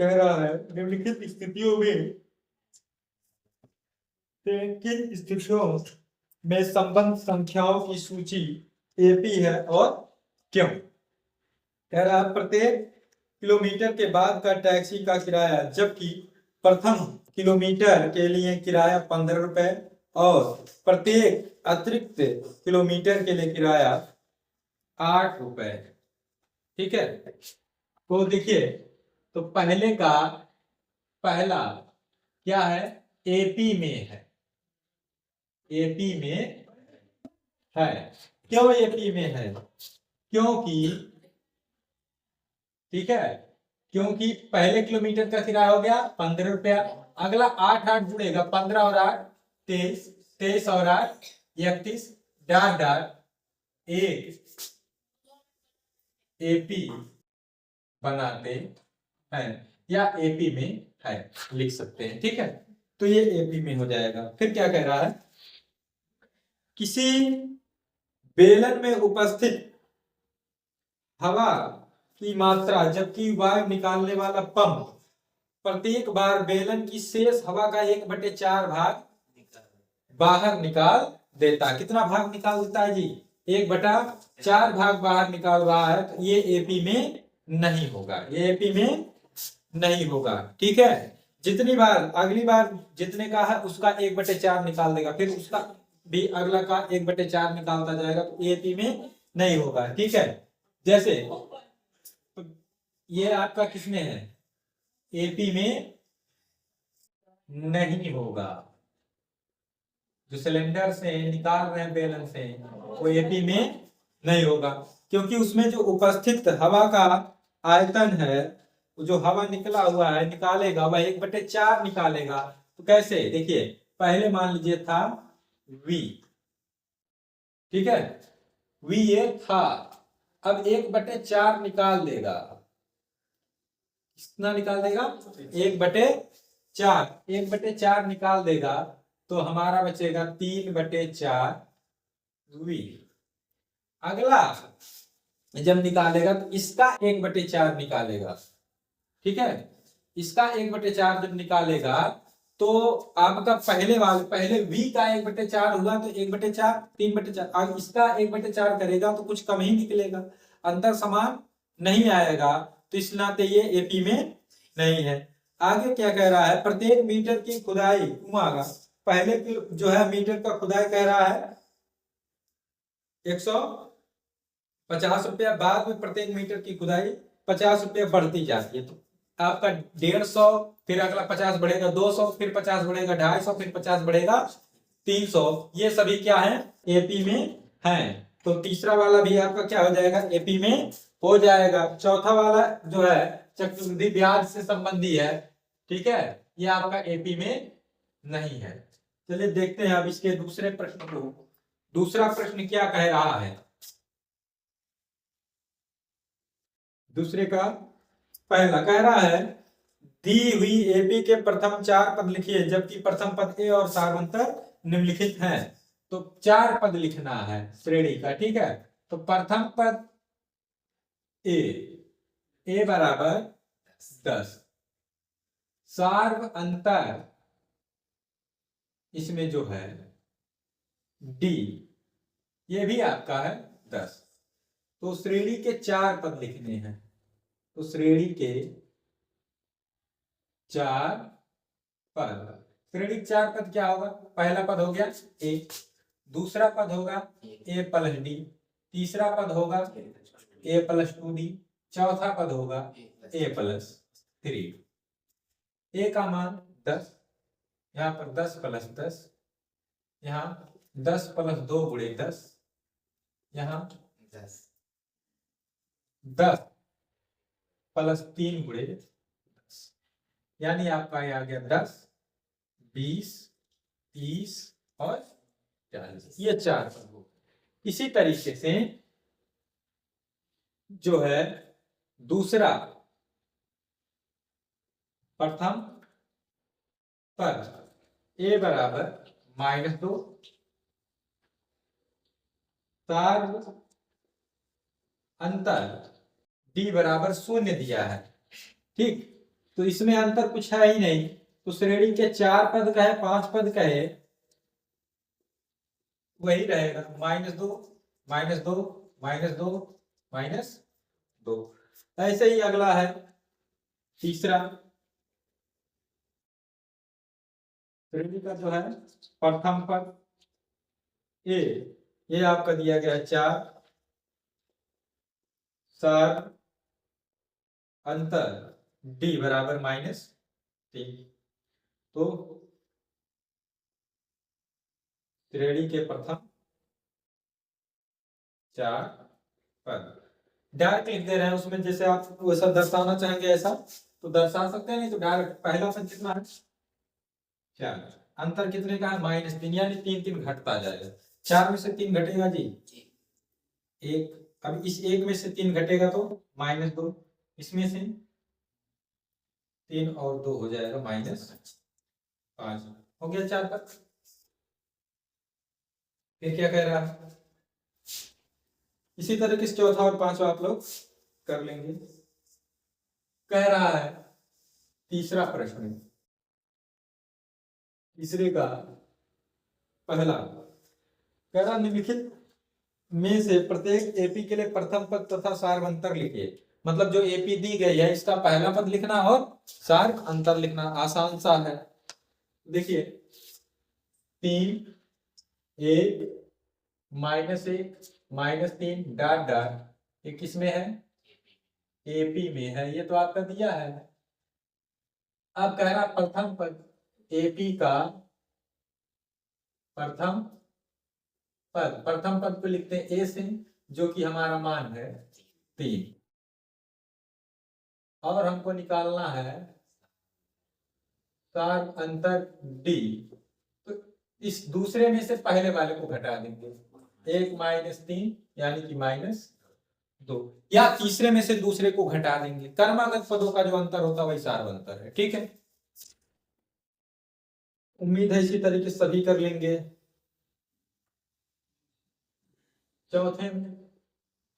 कह रहा है निम्नलिखित स्थितियों में से किन स्थितियों में संबंध संख्याओं की सूची एपी है और क्यों। कह रहा है प्रत्येक किलोमीटर के बाद का टैक्सी का किराया, जबकि प्रथम किलोमीटर के लिए किराया 15 रुपए और प्रत्येक अतिरिक्त किलोमीटर के लिए किराया 8 रुपए। ठीक है, तो देखिए, तो पहला क्या है, एपी में है, एपी में है। क्यों एपी में है, क्योंकि ठीक है, क्योंकि पहले किलोमीटर का किराया हो गया 15 रुपया, अगला 8 जुड़ेगा, 15 और 8 23, 23 और 8 31, डार डार एक एपी बनाते हैं या एपी में है लिख सकते हैं। ठीक है, तो ये एपी में हो जाएगा। फिर क्या कह रहा है, किसी बेलन में उपस्थित हवा की मात्रा जबकि वायु निकालने वाला पंप प्रत्येक बार बेलन की शेष हवा का 1/4 भाग बाहर निकाल देता। कितना भाग निकाल देता है जी, 1/4 भाग बाहर निकाल रहा है। तो ये एपी में नहीं होगा, ये एपी में नहीं होगा। ठीक है, जितनी बार अगली बार जितने का है उसका 1/4 निकाल देगा, फिर उसका भी अगला का 1/4 निकालता जाएगा, तो एपी में नहीं होगा। ठीक है, जैसे ये आपका किसमें है, एपी में नहीं होगा। जो सिलेंडर से निकाल रहे हैं बेलन से, वो एपी में नहीं होगा, क्योंकि उसमें जो उपस्थित हवा का आयतन है, जो हवा निकला हुआ है निकालेगा वह 1/4 निकालेगा। तो कैसे, देखिए पहले मान लीजिए था V, ठीक है, V ये था, अब 1/4 निकाल देगा। कितना निकाल देगा, 1/4, 1/4 निकाल देगा, तो हमारा बचेगा 3/4 V। अगला जब निकालेगा तो इसका 1/4 निकालेगा। ठीक है, इसका 1/4 जब निकालेगा तो आपका पहले V का 1/4 हुआ, तो 1/4 3/4, अब इसका 1/4 करेगा तो कुछ कम ही निकलेगा, अंतर समान नहीं आएगा, तो इस नाते ये एपी में नहीं है। आगे क्या कह रहा है, प्रत्येक मीटर की खुदाई घुमागा, पहले जो है मीटर का खुदाई कह रहा है 150 रुपया, बाद में प्रत्येक मीटर की खुदाई 50 रुपया बढ़ती जाती है। तो आपका 150, फिर अगला 50 बढ़ेगा 200, फिर 50 बढ़ेगा 250, फिर 50 बढ़ेगा 300। ये सभी क्या है, एपी में है। तो तीसरा वाला भी आपका क्या हो जाएगा, एपी में हो जाएगा। चौथा वाला जो है चक्रवृद्धि ब्याज से संबंधी है, ठीक है, ये आपका एपी में नहीं है। चलिए देखते हैं अब इसके दूसरे प्रश्न को। दूसरा प्रश्न क्या कह रहा है, दूसरे का पहला कह रहा है दी हुई एपी के प्रथम 4 पद लिखिए, जबकि प्रथम पद ए और सार्वंतर निम्नलिखित हैं। तो 4 पद लिखना है श्रेणी का। ठीक है, तो प्रथम पद ए बराबर 10, सार्व अंतर इसमें जो है डी, ये भी आपका है 10। तो श्रेणी के 4 पद लिखने हैं, तो श्रेणी के 4 पद, श्रेणी के 4 पद क्या होगा, पहला पद हो गया ए, दूसरा पद होगा ए प्लस डी, तीसरा पद होगा ए प्लस 2d, चौथा पद होगा ए प्लस 3। ए का मान 10, यहाँ पर 10 प्लस 10, यहाँ 10 प्लस 2 गुणे 10, यहाँ 10 प्लस 3 गुणे 10, यानी आपका ये आ गया 10, 20, 30 और 40। ये 4 पद हो। इसी तरीके से जो है दूसरा प्रथम पद ए बराबर -2, सार्व अंतर डी बराबर 0 दिया है। ठीक, तो इसमें अंतर कुछ है ही नहीं, तो श्रेणी के 4 पद का है 5 पद का है वही रहेगा, -2 -2 -2 -2। ऐसे ही अगला है तीसरा, श्रेणी का जो है प्रथम पद ए, ये आपका दिया गया है 4, सार अंतर डी बराबर -3। तो श्रेणी के प्रथम 4 पद डायरेक्ट लिख दे रहे हैं उसमें, जैसे आप वैसा दर्शाना चाहेंगे ऐसा तो दर्शा सकते हैं, नहीं तो डायरेक्ट पहला पद कितना है 4, अंतर कितने का है -3, यानी 3 घटता जाएगा। 4 में से 3 घटेगा जी 1, अब इस 1 में से 3 घटेगा तो -2, इसमें से 3 और 2 हो जाएगा -5, हो गया 4 पद। फिर क्या कह रहा है, इसी तरीके से चौथा और पांचवा आप लोग कर लेंगे। कह रहा है तीसरा प्रश्न, तीसरे का पहला, कह रहा निम्नलिखित में से प्रत्येक एपी के लिए प्रथम पद तथा सार अंतर लिखिए। मतलब जो एपी दी गई है इसका पहला पद लिखना और सार अंतर लिखना, आसान सा है। देखिए 3 1 -1 -3 डॉट डॉट, ये किस में है एपी में है, ये तो आपका दिया है। अब कह रहा प्रथम पद एपी का प्रथम पद, प्रथम पद को लिखते हैं ए से, जो कि हमारा मान है 3, और हमको निकालना है सार अंतर डी। तो इस दूसरे में से पहले वाले को घटा देंगे, 1 -3 यानी कि -2, या तीसरे में से दूसरे को घटा देंगे। कर्मागत पदों का जो अंतर होता है वही सार अंतर है, ठीक है। उम्मीद है इसी तरीके से सभी कर लेंगे। चौथे में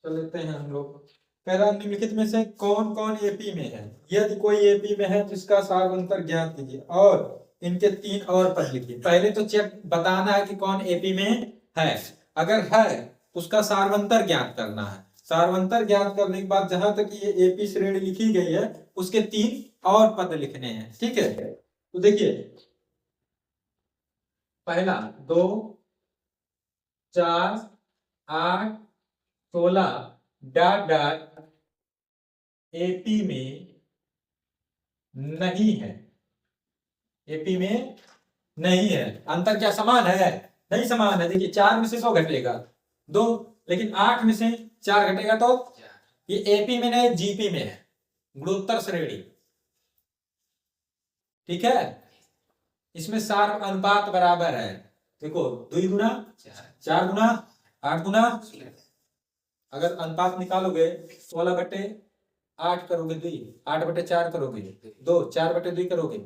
चल लेते हैं हम लोग। कह रहा निम्नलिखित में से कौन कौन एपी में है, यदि कोई एपी में है तो इसका सार अंतर ज्ञात कीजिए और इनके 3 और पद लिखिए। पहले तो चेक बताना है कि कौन एपी में है, अगर है तो उसका सारवंतर ज्ञात करना है। सारवंतर ज्ञात करने के बाद जहां तक ये एपी श्रेणी लिखी गई है उसके 3 और पद लिखने हैं, ठीक है। तो देखिए पहला 2 4 8 16 डॉट डॉट एपी में नहीं है, एपी में नहीं है। अंतर क्या समान है, नहीं समान है। देखिए 4 में से 2 घटेगा 2, लेकिन 8 में से 4 घटेगा तो ये एपी में नहीं जीपी में है, गुणोत्तर श्रेणी, ठीक है। इसमें सार अनुपात बराबर है। देखो 2 गुना 4 गुना 8 गुना, अगर अनुपात निकालोगे 16/8 करोगे 2, 8/4 करोगे 2, 4/2 करोगे,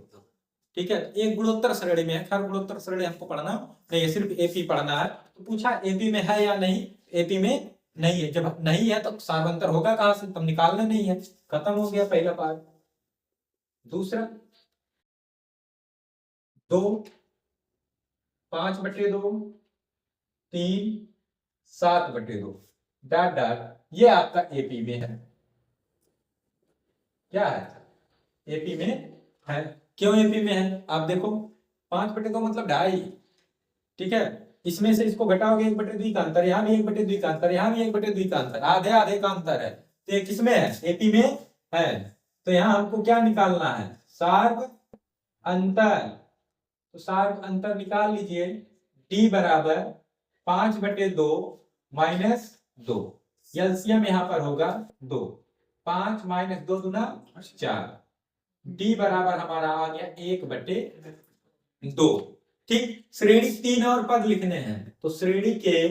ठीक है। एक गुणोत्तर श्रेणी में है, खैर गुणोत्तर श्रेणी हमको पढ़ना नहीं है, सिर्फ एपी पढ़ना है। तो पूछा एपी में है या नहीं, एपी में नहीं है। जब नहीं है तो सारवंतर होगा कहां से, तब निकालना नहीं है, खत्म हो गया पहला पार्ट। दूसरा 2 5/2 3 7/2 डॉट डॉट, ये आपका एपी में है। क्या है, एपी में है। क्यों एपी में है, आप देखो 5/2 मतलब 2.5, ठीक है। इसमें से इसको घटाओगे 1/2 का अंतर, यहाँ भी 1/2 का अंतर, यहाँ भी 1/2 का अंतर, आधे आधे का अंतर है। तो ये किसमें है, एपी में है। तो यहाँ हमको क्या निकालना है, सार्व अंतर। तो सार्व अंतर निकाल लीजिए, डी बराबर 5/2 -2, एलसीएम यहाँ पर होगा 2, 5 - 2 दूना 4, डी बराबर हमारा आ गया 1/2, ठीक। श्रेणी 3 और पद लिखने हैं, तो श्रेणी के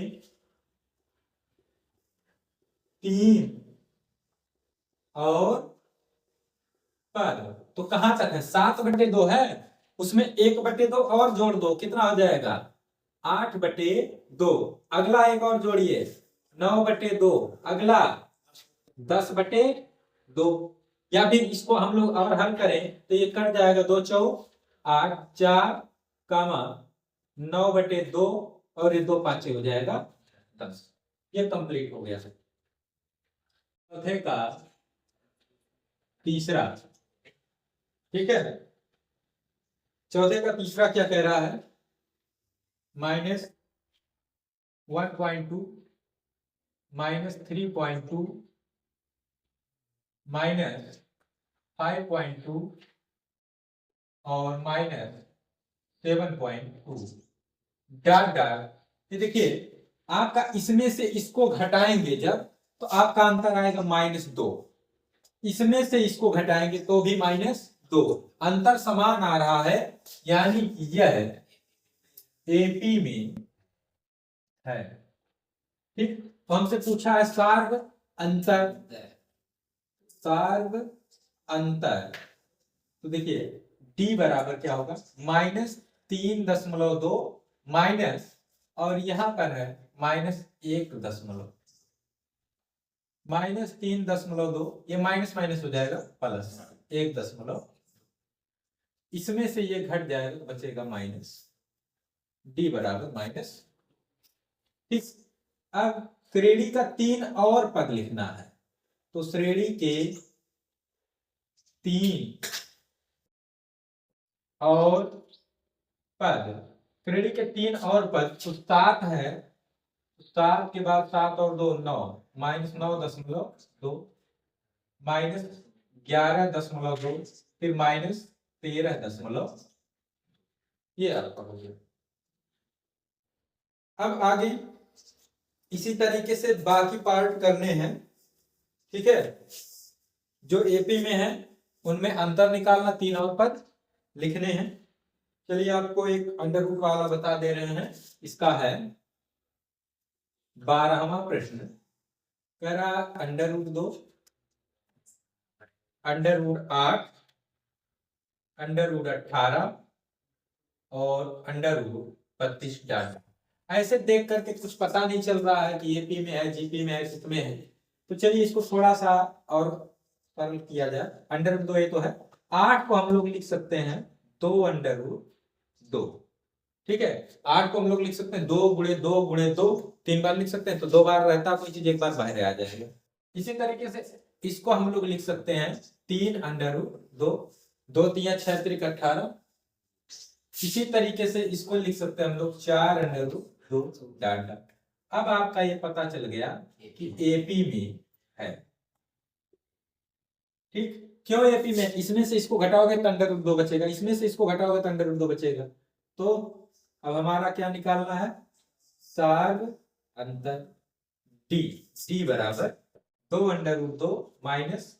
3 और पद तो कहां तक है, 7/2 है, उसमें 1/2 और जोड़ दो, कितना हो जाएगा 8/2। अगला एक और जोड़िए 9/2, अगला 10/2, या फिर इसको हम लोग और हल करें तो ये कट जाएगा, 2 चौक 8, 4 कामा 9/2 और ये 2 5 हो जाएगा 10। ये कंप्लीट हो गया। चौथे का तीसरा, ठीक है, चौथे का तीसरा क्या कह रहा है, -1.2 -3.2 -5.2 और -7.2 डॉट डॉट। ये देखिए आपका इसमें से इसको घटाएंगे जब तो आपका आंसर आएगा -2, इसमें से इसको घटाएंगे तो भी -2, अंतर समान आ रहा है, यानी यह एपी में है। ठीक, तो हमसे पूछा है सार्व अंतर, सार्व अंतर, तो देखिए d बराबर क्या होगा, -3.2 माइनस और यहां पर है -1.2, -3.2, ये माइनस माइनस हो जाएगा प्लस 1., इसमें से ये घट जाएगा तो बचेगा माइनस, d बराबर माइनस। ठीक, अब श्रेणी का 3 और पद लिखना है, तो श्रेणी के 3 और पद, श्रेणी के 3 और पद, तो 7 है, 7 के बाद 7 और 2 9, -9.2 -11.2 फिर -13., ये आपका हो गया। अब आगे इसी तरीके से बाकी पार्ट करने हैं, ठीक है, जो एपी में है उनमें अंतर निकालना, 3 और पद लिखने हैं। चलिए आपको एक अंडर रूट वाला बता दे रहे हैं, इसका है 12वां प्रश्न, कह रहा √2, √8, √18 और √32 डाटा। ऐसे देख करके कुछ पता नहीं चल रहा है कि एपी में है, जीपी में है, किसमें है, तो चलिए इसको थोड़ा सा और सरल किया जाए। √2 ये तो है, 8 को हम लोग लिख सकते हैं 2√2, ठीक है, 8 को हम लोग लिख सकते हैं 2 × 2 × 2, 3 बार लिख सकते हैं, तो 2 बार रहता कोई चीज, 1 बार बाहर आ जाएगा। इसी तरीके से इसको हम लोग लिख सकते हैं 3√2, 2 3 6 3 18। इसी तरीके से इसको लिख सकते हैं हम लोग 4√2 डॉट डॉट। अब आपका ये पता चल गया कि एपी में है। ठीक, क्यों एपी में, इसमें से इसको घटाओगे तो √2 बचेगा, इसमें से इसको घटाओगे तो √2 बचेगा। तो अब हमारा क्या निकालना है, सार्व अंतर d बराबर 2√2 माइनस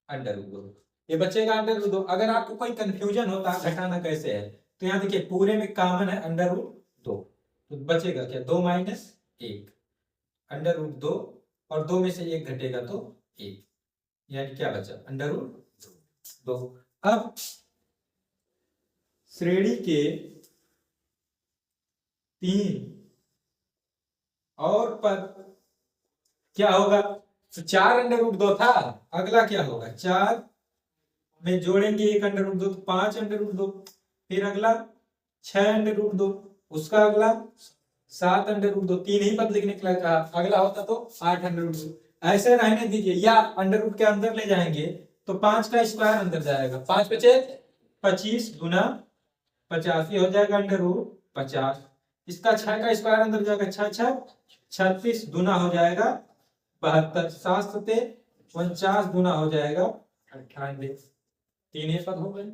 √2, ये बचेगा √2। अगर आपको कोई कंफ्यूजन होता है घटाना कैसे है, तो यहाँ देखिए पूरे में कॉमन है √2, तो बचेगा क्या, 2 - 1 √2 और 2 में से 1 घटेगा तो 1, यानी क्या बचा, √2। अब श्रेणी के 3 और पद क्या होगा, तो 4√2 था, अगला क्या होगा, 4 में जोड़ेंगे 1 √2 तो 5 √2, फिर अगला 6 √2, उसका अगला 7 √2, 3 ही पद लिखने के लिए कहा, अगला होता तो 8 √2। ऐसे रहने दीजिए, या √ के अंदर ले जाएंगे तो 5 का स्क्वायर अंदर जाएगा, 5 बचे 25 गुना 50 हो जाएगा √50। इसका 6 का स्क्वायर अंदर जाएगा, 6 6 36 गुना हो जाएगा 72, 7 7 49 गुना हो जाएगा 98, 3 ही पद हो गए।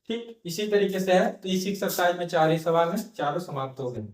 ठीक, इसी तरीके से है, तो इस एक्सरसाइज में 4 ही सवाल है, चारों समाप्त हो गए।